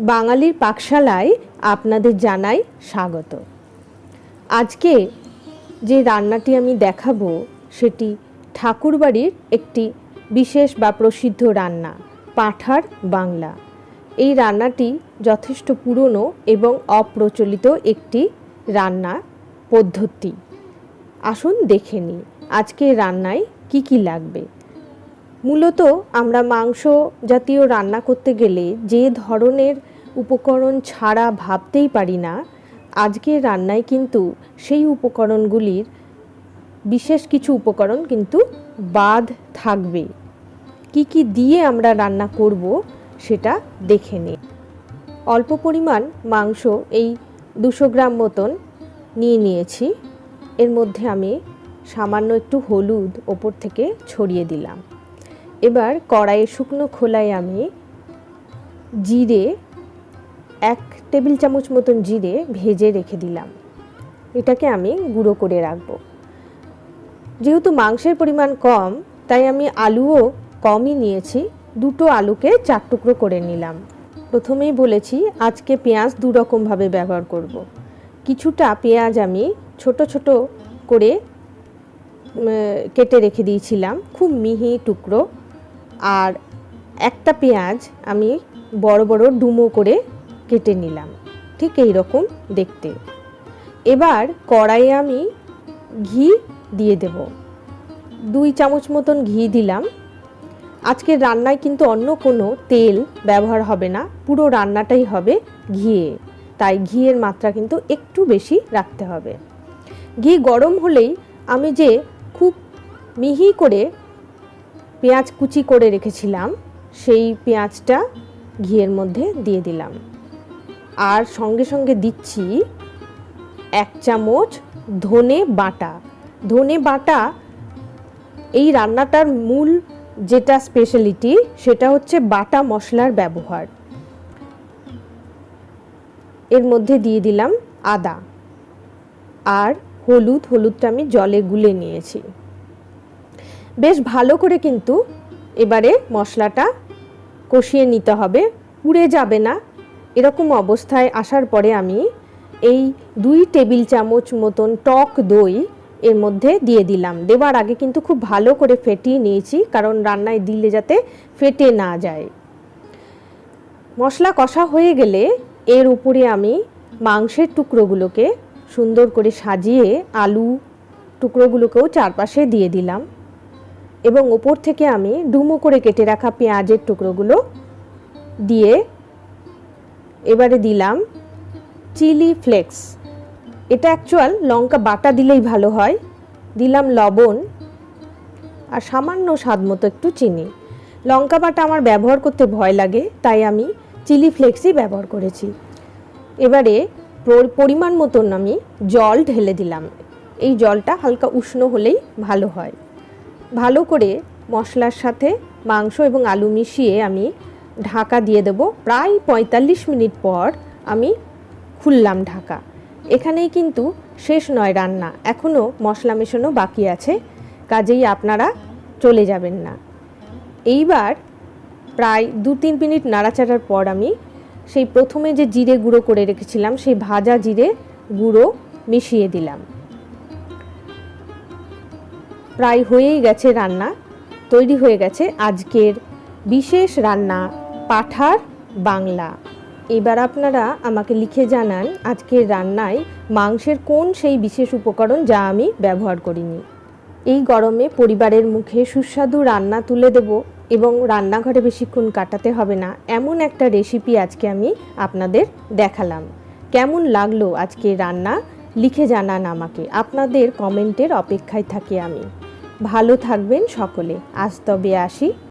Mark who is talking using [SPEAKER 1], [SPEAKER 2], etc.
[SPEAKER 1] বাঙালির পাকশালায় আপনাদের জানাই স্বাগত। আজকে যে রান্নাটি আমি দেখাবো সেটি ঠাকুরবাড়ির একটি বিশেষ বা প্রসিদ্ধ রান্না, পাঁঠার বাংলা। এই রান্নাটি যথেষ্ট পুরনো এবং অপ্রচলিত একটি রান্না পদ্ধতি। আসুন দেখে নিই আজকে রান্নায় কি কি লাগবে। মূলত আমরা মাংস জাতীয় রান্না করতে গেলে যে ধরনের উপকরণ ছাড়া ভাবতেই পারি না, আজকের রান্নায় কিন্তু সেই উপকরণগুলির বিশেষ কিছু উপকরণ কিন্তু বাদ থাকবে। কি কি দিয়ে আমরা রান্না করব সেটা দেখে নিই। অল্প পরিমাণ মাংস এই 200 গ্রাম মতন নিয়েছি। এর মধ্যে আমি সামান্য একটু হলুদ ওপর থেকে ছড়িয়ে দিলাম। এবার কড়াইয়ে শুকনো খোলায় আমি জিরে 1 টেবিল চামচ মতন জিরে ভেজে রেখে দিলাম। এটাকে আমি গুঁড়ো করে রাখবো। যেহেতু মাংসের পরিমাণ কম, তাই আমি আলুও কমই নিয়েছি। 2টো আলুকে 4 টুকরো করে নিলাম। প্রথমেই বলেছি আজকে পেঁয়াজ 2 রকমভাবে ব্যবহার করব। কিছুটা পেঁয়াজ আমি ছোট ছোট করে কেটে রেখে দিয়েছিলাম, খুব মিহি টুকরো। আর একটা পেঁয়াজ আমি বড় বড় ডুমো করে কেটে নিলাম, ঠিক এই রকম দেখতে। এবার কড়াইয়ে আমি ঘি দিয়ে দেব। 2 চামচ মতন ঘি দিলাম। আজকের রান্নায় কিন্তু অন্য কোনো তেল ব্যবহার হবে না, পুরো রান্নাটাই হবে ঘিয়ে, তাই ঘিয়ের মাত্রা কিন্তু একটু বেশি রাখতে হবে। ঘি গরম হলেই আমি যে খুব মিহি করে পেঁয়াজ কুচি করে রেখেছিলাম সেই পেঁয়াজটা ঘিয়ের মধ্যে দিয়ে দিলাম। আর সঙ্গে সঙ্গে দিচ্ছি 1 চামচ ধনে বাটা। ধনে বাটা এই রান্নাটার মূল যেটা স্পেশালিটি সেটা হচ্ছে বাটা মশলার ব্যবহার। এর মধ্যে দিয়ে দিলাম আদা আর হলুদটা আমি জলে গুলে নিয়েছি। বেশ ভালো করে কিন্তু এবারে মশলাটা কষিয়ে নিতে হবে, পুড়ে যাবে না। এরকম অবস্থায় আসার পরে আমি এই 2 টেবিল চামচ মতন টক দই এর মধ্যে দিয়ে দিলাম। দেওয়ার আগে কিন্তু খুব ভালো করে ফেটিয়ে নিয়েছি, কারণ রান্নায় দিলে যাতে ফেটে না যায়। মশলা কষা হয়ে গেলে এর উপরে আমি মাংসের টুকরোগুলোকে সুন্দর করে সাজিয়ে আলু টুকরোগুলোকেও চারপাশে দিয়ে দিলাম এবং ওপর থেকে আমি ডুমো করে কেটে রাখা পেঁয়াজের টুকরোগুলো দিয়ে এবারে দিলাম চিলি ফ্লেক্স। এটা অ্যাকচুয়াল লঙ্কা বাটা দিলেই ভালো হয়। দিলাম লবণ আর সামান্য স্বাদ মতো একটু চিনি। লঙ্কা বাটা আমার ব্যবহার করতে ভয় লাগে, তাই আমি চিলি ফ্লেক্সই ব্যবহার করেছি। এবারে পরিমাণ মতন আমি জল ঢেলে দিলাম। এই জলটা হালকা উষ্ণ হলেই ভালো হয়। ভালো করে মশলার সাথে মাংস এবং আলু মিশিয়ে আমি ঢাকা দিয়ে দেব। প্রায় 45 মিনিট পর আমি খুললাম ঢাকা। এখানেই কিন্তু শেষ নয় রান্না, এখনও মশলা মেশানো বাকি আছে, কাজেই আপনারা চলে যাবেন না। এইবার প্রায় 2-3 মিনিট নাড়াচাড়ার পর আমি সেই প্রথমে যে জিরে গুঁড়ো করে রেখেছিলাম সেই ভাজা জিরে গুঁড়ো মিশিয়ে দিলাম। প্রায় হয়েই গেছে রান্না, তৈরি হয়ে গেছে আজকের বিশেষ রান্না পাঁঠার বাংলা। এবার আপনারা আমাকে লিখে জানান আজকের রান্নায় মাংসের কোন সেই বিশেষ উপকরণ যা আমি ব্যবহার করিনি। এই গরমে পরিবারের মুখে সুস্বাদু রান্না তুলে দেব এবং রান্নাঘরে বেশিক্ষণ কাটাতে হবে না, এমন একটা রেসিপি আজকে আমি আপনাদের দেখালাম। কেমন লাগলো আজকের রান্না লিখে জানান আমাকে, আপনাদের কমেন্টের অপেক্ষায় থাকি আমি। ভালো থাকবেন সকলে। আজ তবে আসি।